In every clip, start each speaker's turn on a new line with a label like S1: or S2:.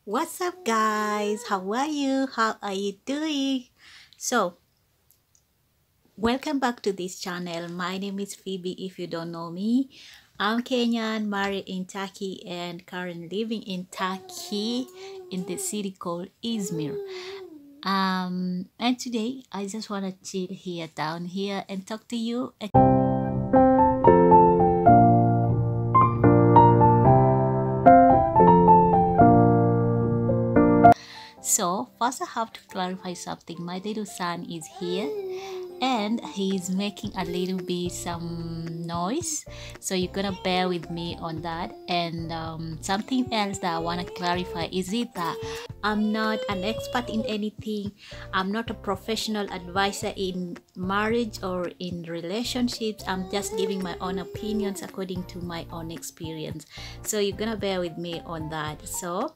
S1: What's up, guys? How are you? How are you doing? So, welcome back to this channel. My name is Phoebe. If you don't know me, I'm Kenyan, married in Turkey, and currently living in Turkey in the city called Izmir. And today I just want to chill here down here and talk to you. So first I have to clarify something. My little son is here and he's making a little bit some noise, so you're gonna bear with me on that. And something else that I want to clarify is that I'm not an expert in anything. I'm not a professional advisor in marriage or in relationships. I'm just giving my own opinions according to my own experience, so you're gonna bear with me on that. So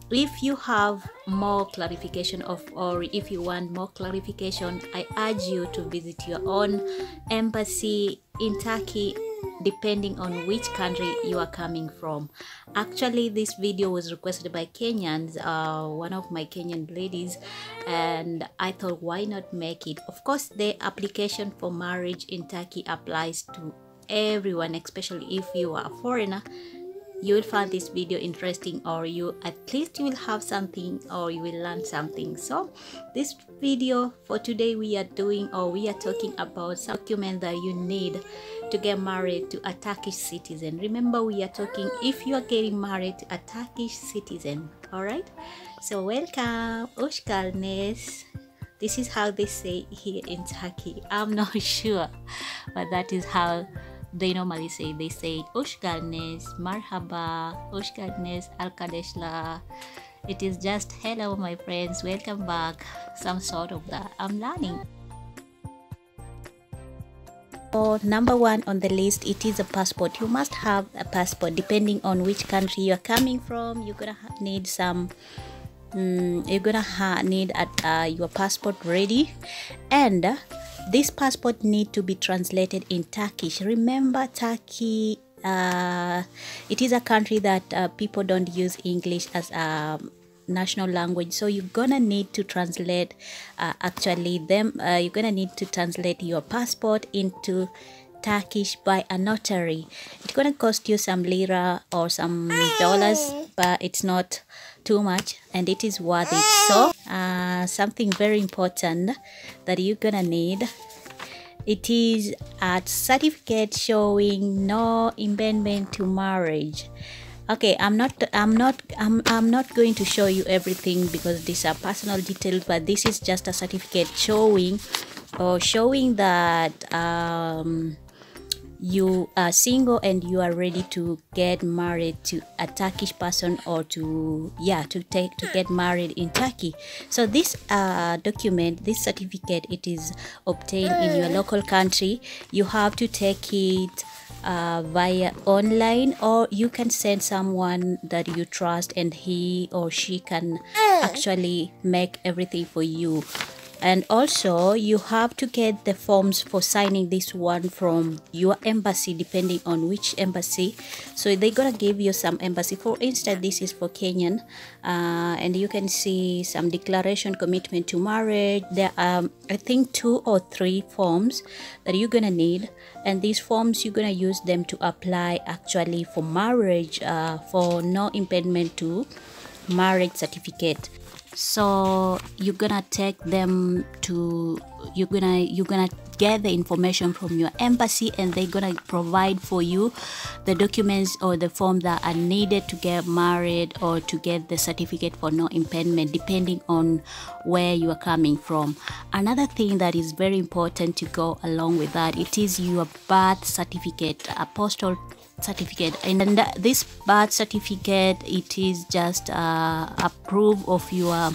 S1: if you have more clarification or if you want more clarification, I urge you to visit your own embassy in Turkey, depending on which country you are coming from. Actually, this video was requested by Kenyans, one of my Kenyan ladies, and I thought, why not make it? Of course, the application for marriage in Turkey applies to everyone, especially if you are a foreigner. You will find this video interesting, or at least you will have something, or you will learn something. So this video for today, we are talking about some document that you need to get married to a Turkish citizen. Remember, we are talking if you are getting married to a Turkish citizen. All right, so welcome. Hoş geldiniz. This is how they say here in Turkey. I'm not sure, but that is how they normally say. They say hoş geldiniz, marhaba, hoş geldiniz arkadaşlar. It is just hello my friends, welcome back, some sort of that. I'm learning. So number one on the list, it is a passport. You must have a passport depending on which country you are coming from. You're gonna need some your passport ready, and this passport need to be translated in Turkish. Remember, Turkey, it is a country that people don't use English as a national language, so you're gonna need to translate you're gonna need to translate your passport into Turkish by a notary. It's gonna cost you some lira or some dollars, but it's not too much and it is worth it. So something very important that you're gonna need, it is a certificate showing no impediment to marriage. Okay, I'm not going to show you everything because these are personal details, but this is just a certificate showing that you are single and you are ready to get married to a Turkish person, or to get married in Turkey. So this document, this certificate, it is obtained in your local country. You have to take it via online, or you can send someone that you trust and he or she can actually make everything for you. And also you have to get the forms for signing this one from your embassy, depending on which embassy. So they're gonna give you some embassy. For instance, this is for Kenyan, and you can see some declaration, commitment to marriage. There are I think 2 or 3 forms that you're gonna need, and these forms you're gonna use them to apply actually for marriage, for no impediment to marriage certificate. So you're gonna take them to you're gonna get the information from your embassy, and they're gonna provide for you the documents or the form that are needed to get married or to get the certificate for no impediment, depending on where you are coming from. Another thing that is very important to go along with that, it is your birth certificate, a postal certificate. And this birth certificate, it is just a proof of your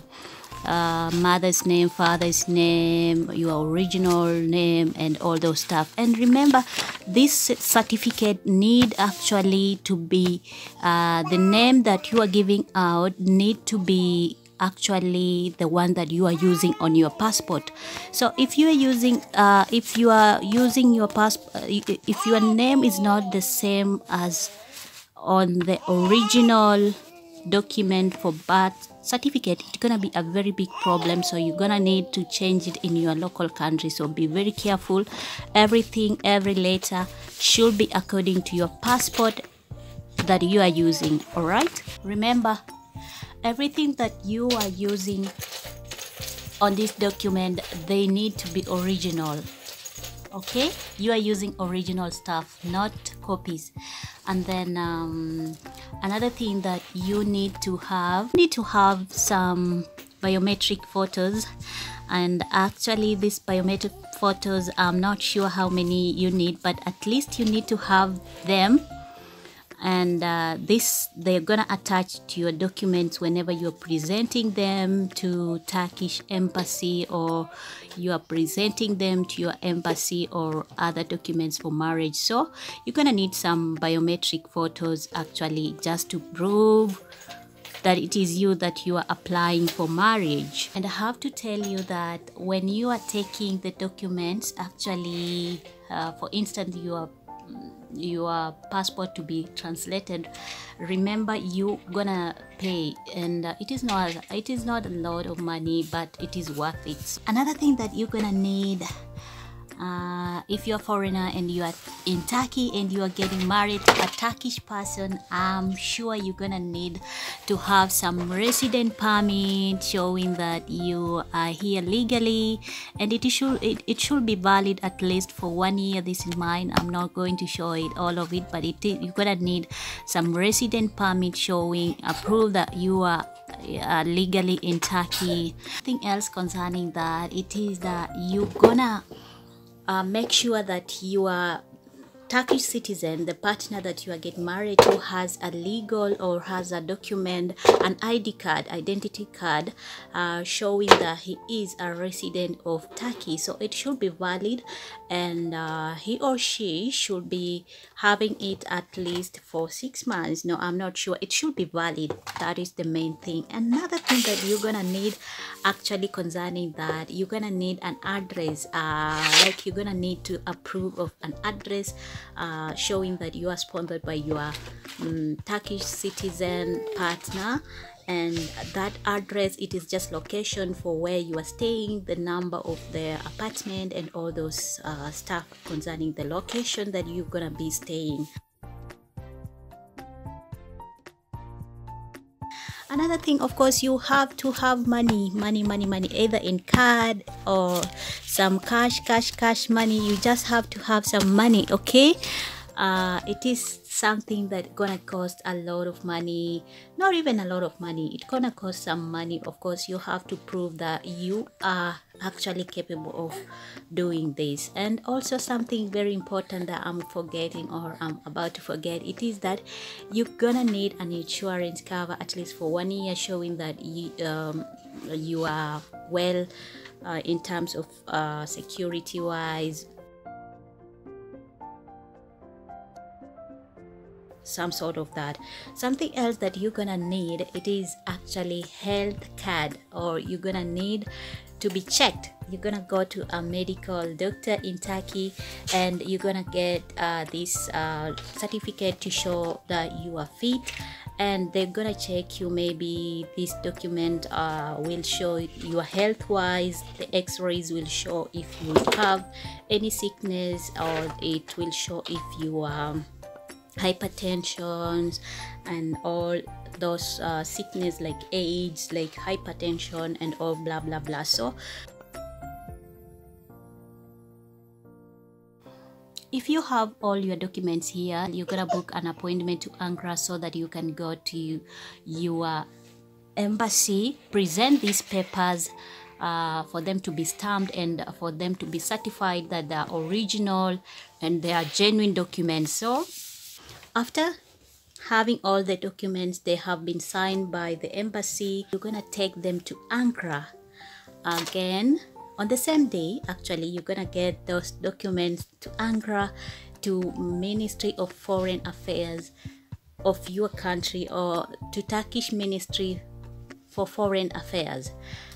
S1: mother's name, father's name, your original name, and all those stuff. And remember, this certificate need actually to be the name that you are giving out need to be actually the one that you are using on your passport. So if you are using your passport, if your name is not the same as on the original document for birth certificate, it's gonna be a very big problem, so you're gonna need to change it in your local country. So be very careful. Every letter should be according to your passport that you are using. All right, remember, everything that you are using on this document, they need to be original. Okay, you are using original stuff, not copies. And then another thing that you need to have some biometric photos. And actually these biometric photos, I'm not sure how many you need, but at least you need to have them. And they're gonna attach to your documents whenever you're presenting them to Turkish embassy, or you are presenting them to your embassy or other documents for marriage. So you're gonna need some biometric photos actually, just to prove that it is you that you are applying for marriage. And I have to tell you that when you are taking the documents, actually for instance your passport to be translated, remember you gonna pay, and it is not a lot of money, but it is worth it. Another thing that you're gonna need, if you're a foreigner and you are in Turkey and you are getting married to a Turkish person, I'm sure you're gonna need to have some resident permit showing that you are here legally, and it should be valid at least for 1 year. This is mine. I'm not going to show it all of it, but you're gonna need some resident permit showing a proof that you are legally in Turkey. Something else concerning that, it is that you're gonna make sure that your Turkish citizen, the partner that you are getting married to, has a legal or has a document, an ID card, identity card, showing that he is a resident of Turkey. So it should be valid, and he or she should be having it at least for 6 months. No, I'm not sure. It should be valid. That is the main thing. Another thing that you're gonna need actually concerning that, you're gonna need an address, like you're gonna need to approve of an address showing that you are sponsored by your Turkish citizen partner. And that address, it is just location for where you are staying, the number of the apartment, and all those stuff concerning the location that you're gonna be staying. Another thing, of course, you have to have money, either in card or some cash money. You just have to have some money, okay? It is something that gonna cost a lot of money, not even a lot of money, it's gonna cost some money. Of course, you have to prove that you are actually capable of doing this. And also something very important that I'm forgetting, or I'm about to forget, it is that you're gonna need an insurance cover at least for 1 year, showing that you are well in terms of security wise, some sort of that. Something else that you're gonna need, it is actually health card, or you're gonna need to be checked. You're gonna go to a medical doctor in Turkey, and you're gonna get this certificate to show that you are fit, and they're gonna check you. Maybe this document will show your health wise, the x-rays will show if you have any sickness, or it will show if you hypertension and all those sickness like AIDS, like hypertension and all blah blah blah. So if you have all your documents here, you're gonna book an appointment to Ankara so that you can go to your embassy, present these papers for them to be stamped and for them to be certified that they are original and they are genuine documents. So after having all the documents, they have been signed by the embassy, you're gonna take them to Ankara. Again, on the same day, actually, you're gonna get those documents to Ankara, to Ministry of Foreign Affairs of your country, or to Turkish Ministry for foreign affairs.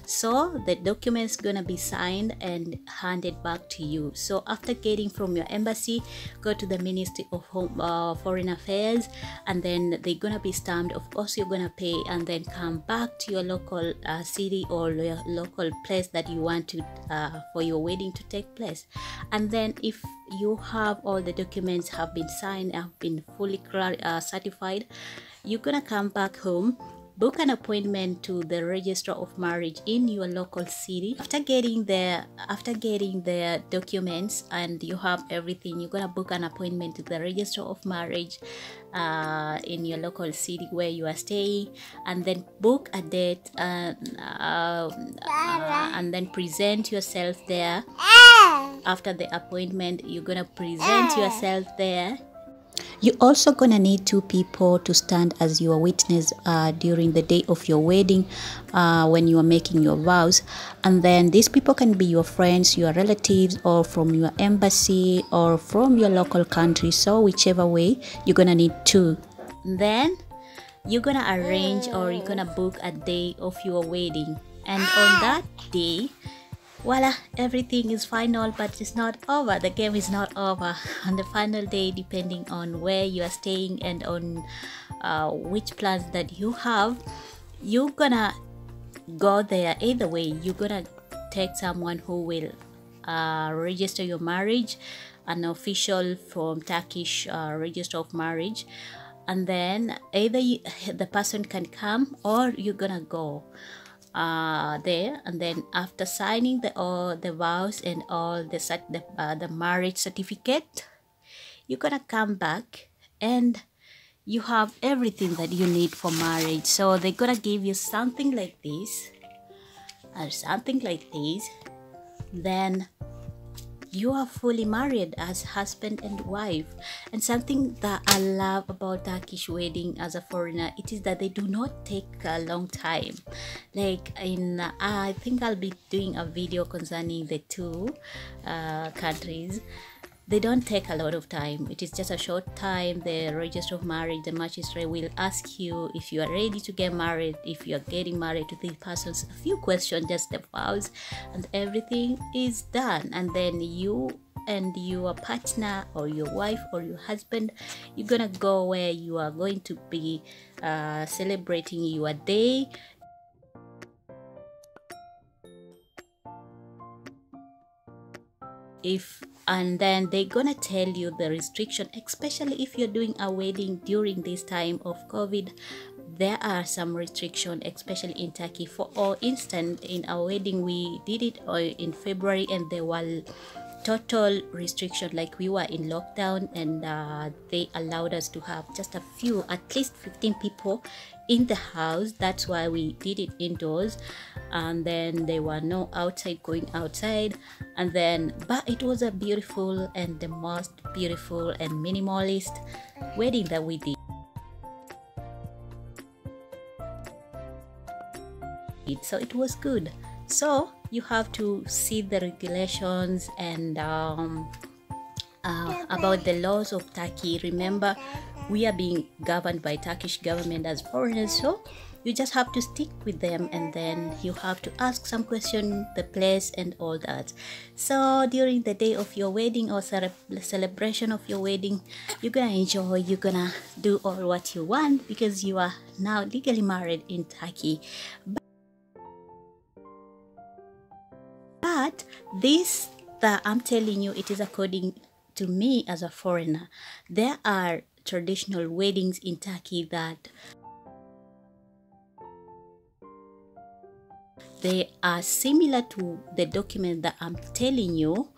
S1: So the documents gonna be signed and handed back to you. So after getting from your embassy, go to the Ministry of Foreign Affairs, and then they're gonna be stamped. Of course, you're gonna pay, and then come back to your local city or your local place that you want to for your wedding to take place. And then if you have all the documents have been signed, have been fully certified, you're gonna come back home, book an appointment to the registrar of marriage in your local city. After getting the documents and you have everything, you're gonna book an appointment to the registrar of marriage in your local city where you are staying, and then book a date and then present yourself there. After the appointment, you're gonna present yourself there. You're also gonna need 2 people to stand as your witness during the day of your wedding when you are making your vows. And then these people can be your friends, your relatives, or from your embassy or from your local country. So whichever way, you're gonna need 2. Then you're gonna arrange or you're gonna book a day of your wedding, and on that day, voila, everything is final, but it's not over. The game is not over. On the final day, depending on where you are staying and on which plans that you have, you're gonna go there. Either way, you're gonna take someone who will register your marriage, an official from Turkish Register of Marriage, and then either the person can come or you're gonna go there, and then after signing the vows and all the marriage certificate, you're gonna come back and you have everything that you need for marriage. So they're gonna give you something like this or something like this. Then you are fully married as husband and wife. And something that I love about Turkish wedding as a foreigner, it is that they do not take a long time. Like I think I'll be doing a video concerning the 2 countries. They don't take a lot of time. It is just a short time. The register of marriage, the magistrate will ask you if you are ready to get married, if you are getting married to this person. A few questions, just the vows, and everything is done. And then you and your partner or your wife or your husband, you're gonna go where you are going to be celebrating your day. And then they're gonna tell you the restriction, especially if you're doing a wedding during this time of COVID. There are some restrictions, especially in Turkey. For instance, in our wedding, we did it in February, and there were total restriction, like we were in lockdown, and they allowed us to have just a few, at least 15 people in the house. That's why we did it indoors, and then there were no going outside. And then, but it was a beautiful and the most beautiful and minimalist wedding that we did. So it was good. So you have to see the regulations and about the laws of Turkey. Remember, we are being governed by Turkish government as foreigners, so you just have to stick with them, and then you have to ask some question, the place and all that. So during the day of your wedding or celebration of your wedding, you're gonna enjoy, you're gonna do all what you want, because you are now legally married in Turkey. But this that I'm telling you, it is according to me as a foreigner. There are traditional weddings in Turkey that they are similar to the document that I'm telling you,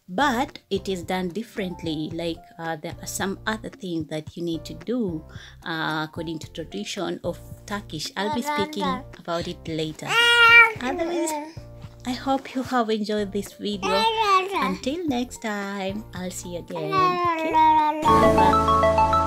S1: but it is done differently. Like there are some other things that you need to do according to tradition of Turkish. I'll be speaking about it later. Otherwise, I hope you have enjoyed this video. Until next time, I'll see you again. Okay? Bye-bye.